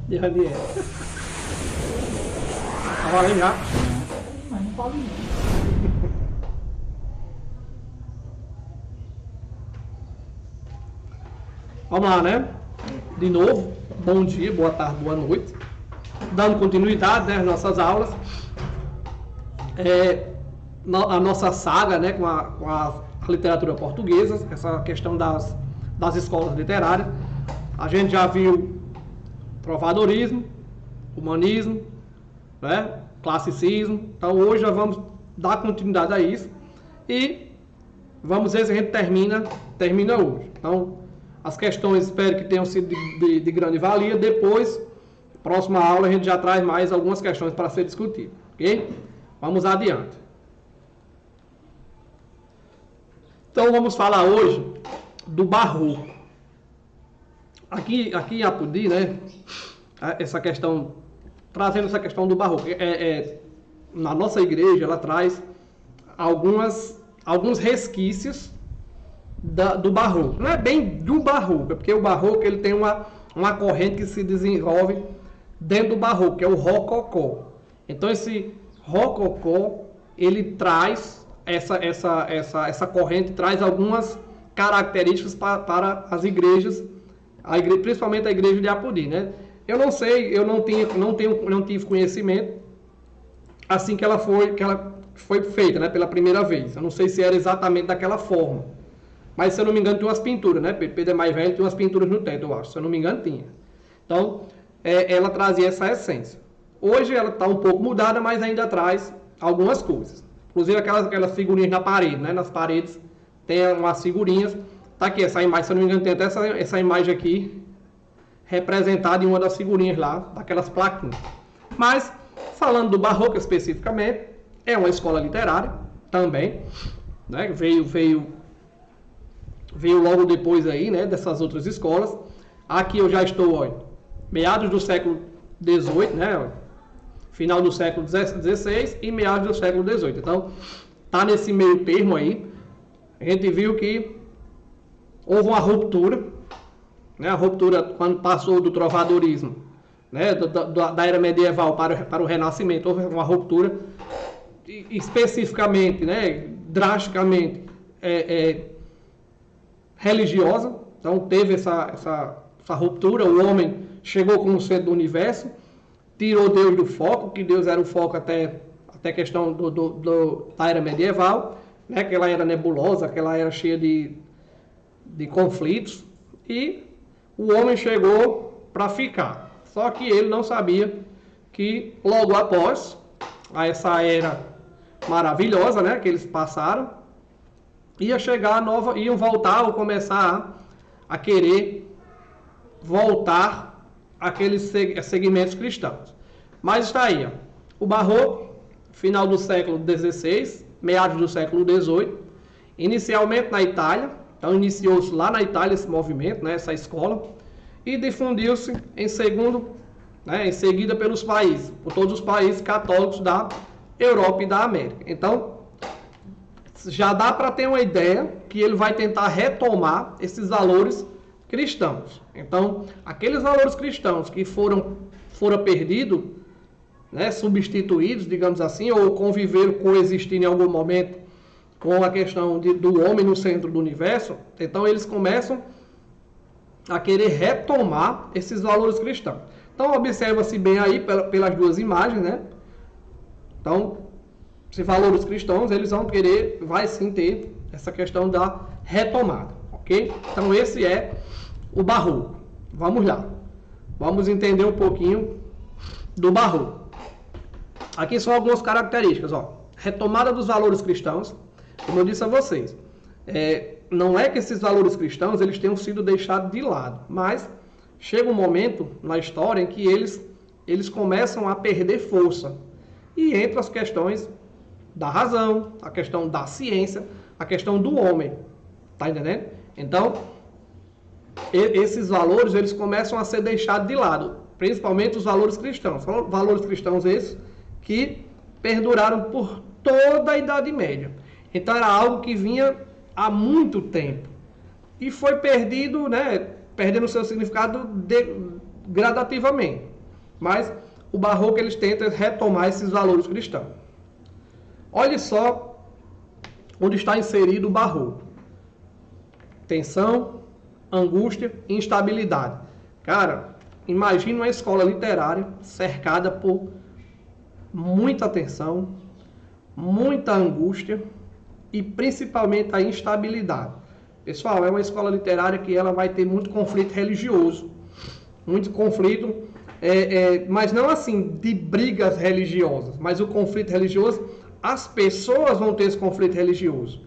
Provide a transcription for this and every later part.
De Ranieri. Tá valendo já? Mas não pode não. Vamos lá, né? De novo, bom dia, boa tarde, boa noite. Dando continuidade, né, às nossas aulas. A nossa saga, né, com a literatura portuguesa, essa questão das escolas literárias. A gente já viu trovadorismo, humanismo, né, classicismo. Então hoje já vamos dar continuidade a isso e vamos ver se a gente termina hoje. Então as questões espero que tenham sido de grande valia. Depois, próxima aula, a gente já traz mais algumas questões para ser discutidas, ok? Vamos adiante. Então vamos falar hoje do Barroco. Aqui em Apodi, né, trazendo essa questão do Barroco, na nossa igreja ela traz alguns resquícios do Barroco. Não é bem do Barroco, é porque o Barroco ele tem uma corrente que se desenvolve dentro do Barroco, que é o Rococó. Então esse Rococó ele traz essa corrente traz algumas características para as igrejas, principalmente a igreja de Apodi, né? Eu não sei, eu não tive conhecimento assim que ela foi feita, né, pela primeira vez. Eu não sei se era exatamente daquela forma. Mas, se eu não me engano, tinha umas pinturas, né? Pedro é mais velho, tinha umas pinturas no teto, eu acho. Se eu não me engano, tinha. Então, ela trazia essa essência. Hoje ela está um pouco mudada, mas ainda traz algumas coisas. Inclusive aquelas figurinhas na parede, né? Nas paredes tem umas figurinhas. Tá aqui essa imagem, se eu não me engano, tem até essa imagem aqui representada em uma das figurinhas lá, daquelas plaquinhas. Mas, falando do Barroco especificamente, é uma escola literária também, né? Veio logo depois aí, né, dessas outras escolas. Aqui eu já estou, ó, meados do século XVIII, né, final do século XVI e meados do século XVIII. Então, tá nesse meio termo aí. A gente viu que houve uma ruptura, né, a ruptura quando passou do trovadorismo, né, da era medieval para o Renascimento, houve uma ruptura especificamente, né, drasticamente, religiosa. Então teve essa ruptura. O homem chegou como centro do universo, tirou Deus do foco, que Deus era o foco até a questão da era medieval, né? Aquela era nebulosa, aquela era cheia de conflitos, e o homem chegou para ficar. Só que ele não sabia que logo após essa era maravilhosa, né, que eles passaram, ia chegar a nova, iam voltar ou começar a querer voltar aqueles segmentos cristãos. Mas está aí, ó, o Barroco, final do século XVI, meados do século XVIII, inicialmente na Itália. Então iniciou-se lá na Itália esse movimento, né, essa escola, e difundiu-se em seguida por todos os países católicos da Europa e da América. Então já dá para ter uma ideia que ele vai tentar retomar esses valores cristãos. Então, aqueles valores cristãos que foram perdidos, né, substituídos, digamos assim, ou conviveram, coexistindo em algum momento com a questão do homem no centro do universo, então eles começam a querer retomar esses valores cristãos. Então, observa-se bem aí pelas duas imagens, né? Então, esses valores cristãos, eles vai sim ter essa questão da retomada, ok? Então, esse é o Barroco. Vamos lá. Vamos entender um pouquinho do Barroco. Aqui são algumas características, ó. Retomada dos valores cristãos. Como eu disse a vocês, não é que esses valores cristãos eles tenham sido deixados de lado, mas chega um momento na história em que eles começam a perder força. E entre as questões da razão, a questão da ciência, a questão do homem. Tá entendendo? Então, esses valores eles começam a ser deixados de lado, principalmente os valores cristãos. São valores cristãos esses que perduraram por toda a Idade Média. Então era algo que vinha há muito tempo e foi perdido, né, perdendo seu significado gradativamente. Mas o barroco eles tentam retomar esses valores cristãos. Olhe só onde está inserido o barroco. Tensão, angústia e instabilidade. Cara, imagine uma escola literária cercada por muita tensão, muita angústia e principalmente a instabilidade. Pessoal, é uma escola literária que ela vai ter muito conflito religioso, muito conflito, mas não assim de brigas religiosas, mas o conflito religioso, as pessoas vão ter esse conflito religioso,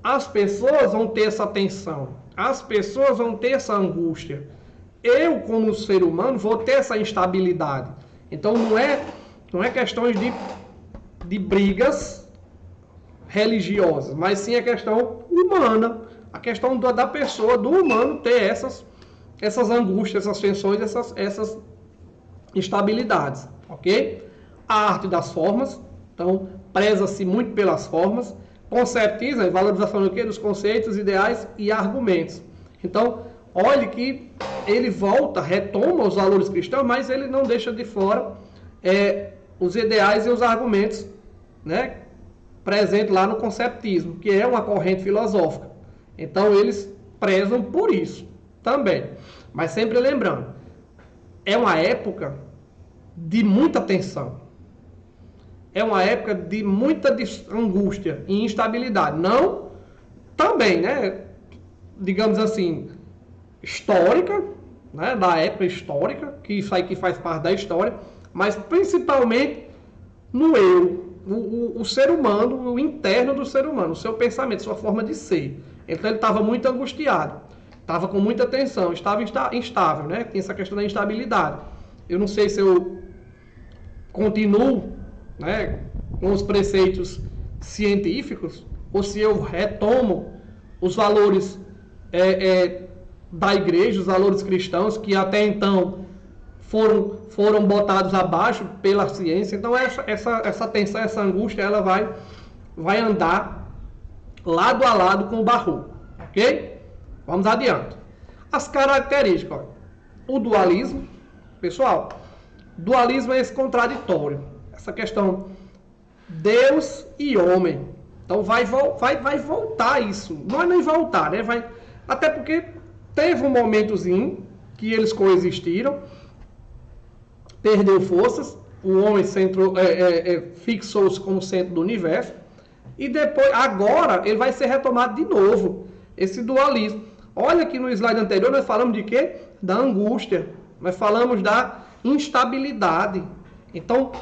as pessoas vão ter essa tensão, as pessoas vão ter essa angústia. Eu, como ser humano, vou ter essa instabilidade. Então não é questões de brigas religiosas, mas sim a questão humana, a questão da pessoa, do humano ter essas angústias, essas tensões, essas instabilidades, ok? A arte das formas, então preza-se muito pelas formas, conceptiza, valorização do quê? Dos conceitos, ideais e argumentos. Então, olhe que ele retoma os valores cristãos, mas ele não deixa de fora os ideais e os argumentos, né, presentes lá no conceptismo, que é uma corrente filosófica. Então, eles prezam por isso também. Mas sempre lembrando, é uma época de muita tensão. É uma época de muita angústia e instabilidade. Não também, né, digamos assim, histórica, né, da época histórica, que isso aí que faz parte da história, mas principalmente no eu, o ser humano, o interno do ser humano, o seu pensamento, sua forma de ser. Então ele estava muito angustiado, estava com muita tensão, estava instável, né? Tem essa questão da instabilidade. Eu não sei se eu continuo, né, com os preceitos científicos ou se eu retomo os valores da igreja, os valores cristãos que até então foram botados abaixo pela ciência. Então essa tensão, essa angústia, ela vai andar lado a lado com o barroco, ok? Vamos adiante. As características, ó. O dualismo, pessoal, dualismo é esse contraditório, essa questão Deus e homem. Então vai voltar isso, não é nem voltar, né? Até porque teve um momentozinho que eles coexistiram, perdeu forças, o homem fixou-se como centro do universo, e depois, agora, ele vai ser retomado de novo, esse dualismo. Olha que no slide anterior nós falamos de quê? Da angústia, nós falamos da instabilidade. Então,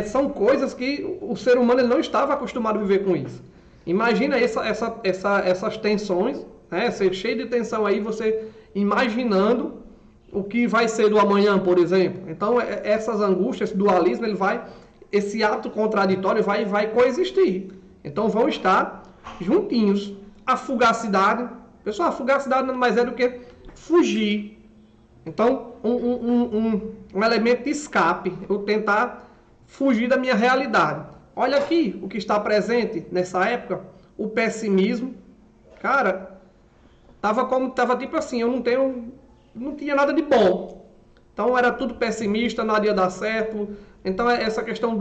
são coisas que o ser humano ele não estava acostumado a viver com isso. Imagina essas tensões, né? Ser cheio de tensão aí, você imaginando o que vai ser do amanhã, por exemplo. Então, essas angústias, esse dualismo, esse ato contraditório vai coexistir. Então, vão estar juntinhos. A fugacidade, pessoal, a fugacidade nada mais é do que fugir. Então, um elemento de escape, eu tentar fugir da minha realidade. Olha aqui o que está presente nessa época, o pessimismo. Cara, tava tipo assim, eu não tinha nada de bom. Então era tudo pessimista, nada ia dar certo. Então é essa questão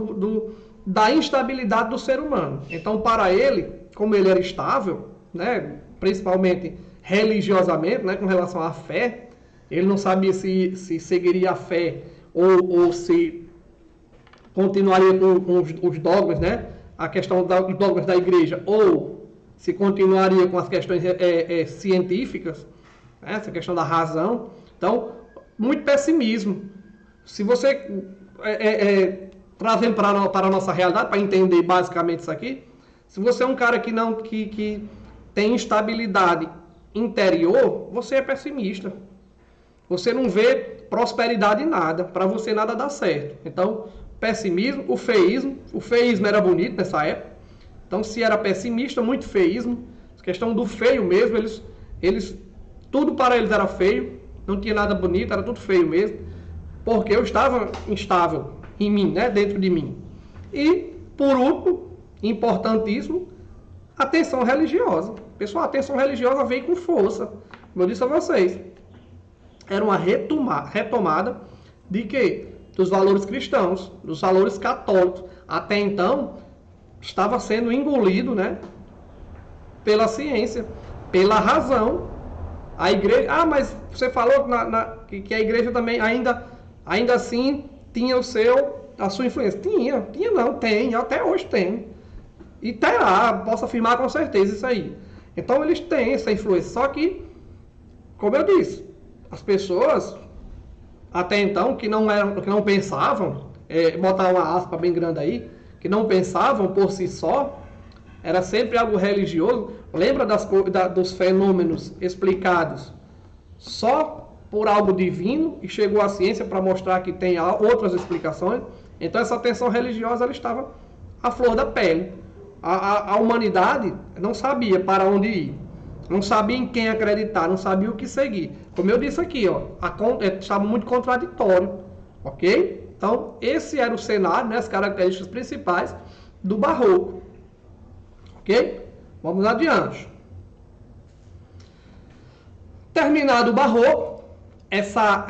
da instabilidade do ser humano. Então para ele, como ele era estável, né, principalmente religiosamente, né, com relação à fé, ele não sabia se seguiria a fé ou se continuaria com os dogmas, né, a questão dos dogmas da igreja, ou se continuaria com as questões científicas, né, essa questão da razão. Então, muito pessimismo. Se você trazendo para a nossa realidade, para entender basicamente isso aqui, se você é um cara que tem instabilidade interior, você é pessimista. Você não vê prosperidade em nada, para você nada dá certo. Então, pessimismo, o feísmo era bonito nessa época. Então, se era pessimista, muito feísmo, questão do feio mesmo, eles tudo para eles era feio, não tinha nada bonito, era tudo feio mesmo, porque eu estava instável em mim, né, dentro de mim. E, por último, importantíssimo, a tensão religiosa. Pessoal, a tensão religiosa veio com força, como eu disse a vocês. Era uma retomada De quê? Dos valores cristãos, dos valores católicos. Até então, estava sendo engolido, né, pela ciência, pela razão. A igreja... Ah, mas você falou que a igreja também ainda assim tinha a sua influência. Tinha não, tem, até hoje tem. E terá, posso afirmar com certeza isso aí. Então eles têm essa influência. Só que, como eu disse, as pessoas até então que não pensavam, botar uma aspa bem grande aí, que não pensavam por si só, era sempre algo religioso. Lembra dos fenômenos explicados só por algo divino e chegou a ciência para mostrar que tem outras explicações? Então essa tensão religiosa ela estava à flor da pele. A humanidade não sabia para onde ir, não sabia em quem acreditar, não sabia o que seguir. Como eu disse aqui, estava muito contraditório, ok? Então esse era o cenário, né, as características principais do Barroco, ok? Vamos adiante. Terminado o Barroco, essa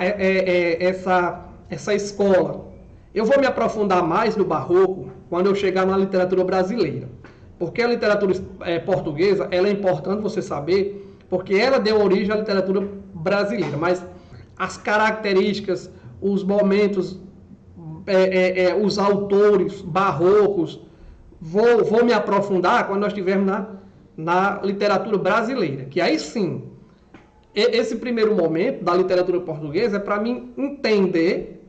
escola, eu vou me aprofundar mais no Barroco quando eu chegar na literatura brasileira. Porque a literatura portuguesa, ela é importante você saber, porque ela deu origem à literatura brasileira. Mas as características, os momentos, os autores barrocos, vou me aprofundar quando nós estivermos na literatura brasileira. Que aí sim, esse primeiro momento da literatura portuguesa é para mim entender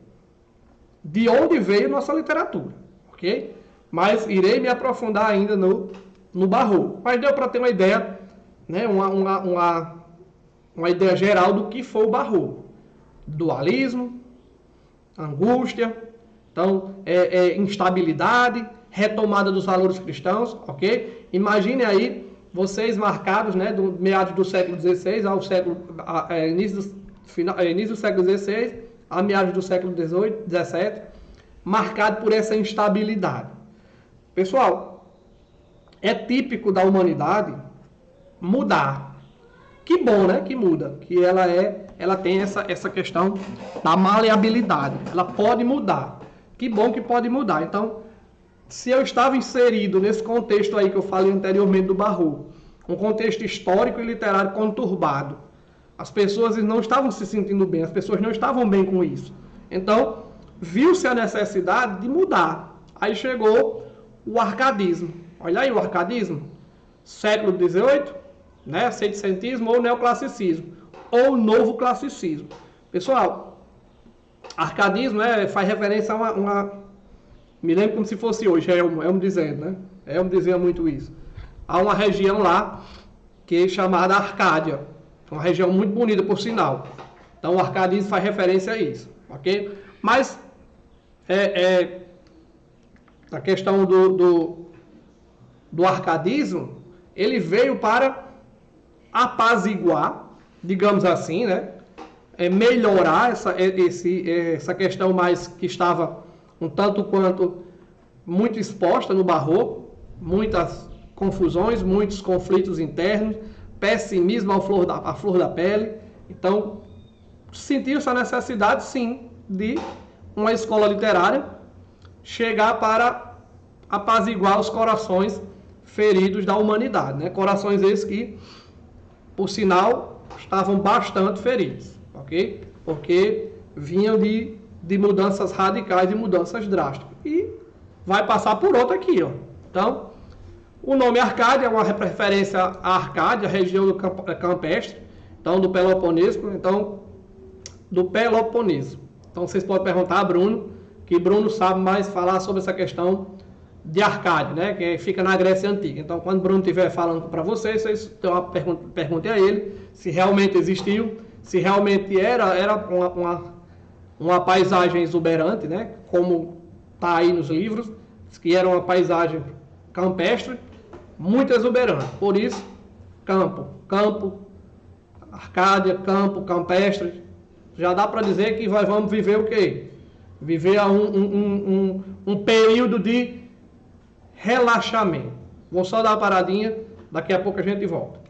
de onde veio nossa literatura, ok? Mas irei me aprofundar ainda no Barroco. Mas deu para ter uma ideia, né, uma ideia geral do que foi o Barroco. Dualismo, angústia, então, instabilidade, retomada dos valores cristãos, ok? Imagine aí vocês marcados, né, do meados do século XVI ao início do século XVI a meados do século XVIII, XVII, marcado por essa instabilidade. Pessoal, é típico da humanidade mudar. Que bom, né? Que muda. Que ela tem essa questão da maleabilidade. Ela pode mudar. Que bom que pode mudar. Então, se eu estava inserido nesse contexto aí que eu falei anteriormente do Barroco, um contexto histórico e literário conturbado, as pessoas não estavam se sentindo bem, as pessoas não estavam bem com isso. Então, viu-se a necessidade de mudar. Aí chegou o arcadismo. Olha aí o arcadismo. Século XVIII, né? Setecentismo ou neoclassicismo. Ou novo classicismo. Pessoal, arcadismo faz referência a uma... Me lembro como se fosse hoje, Elmo dizendo, né? Elmo dizia muito isso. Há uma região lá que é chamada Arcádia. Uma região muito bonita, por sinal. Então, o arcadismo faz referência a isso, ok? Mas, a questão do arcadismo, ele veio para apaziguar, digamos assim, né? Melhorar essa questão mais que estava um tanto quanto muito exposta no Barroco, muitas confusões, muitos conflitos internos, pessimismo à flor da pele. Então, sentiu-se a necessidade, sim, de uma escola literária chegar para apaziguar os corações feridos da humanidade, né? Corações esses que, por sinal, estavam bastante feridos, ok? Porque vinham de mudanças radicais, de mudanças drásticas. E vai passar por outra aqui, ó. Então, o nome Arcádia é uma referência à Arcádia, a região do campestre, então do Peloponeso, Então vocês podem perguntar a Bruno, que Bruno sabe mais falar sobre essa questão de Arcádia, né, que fica na Grécia Antiga. Então, quando Bruno estiver falando para vocês perguntem a ele se realmente existiu, se realmente era uma paisagem exuberante, né, como está aí nos livros, que era uma paisagem campestre, muito exuberante. Por isso, campo, Arcádia, campo, campestre, já dá para dizer que vamos viver o quê? Viver um período de relaxamento. Vou só dar uma paradinha, daqui a pouco a gente volta.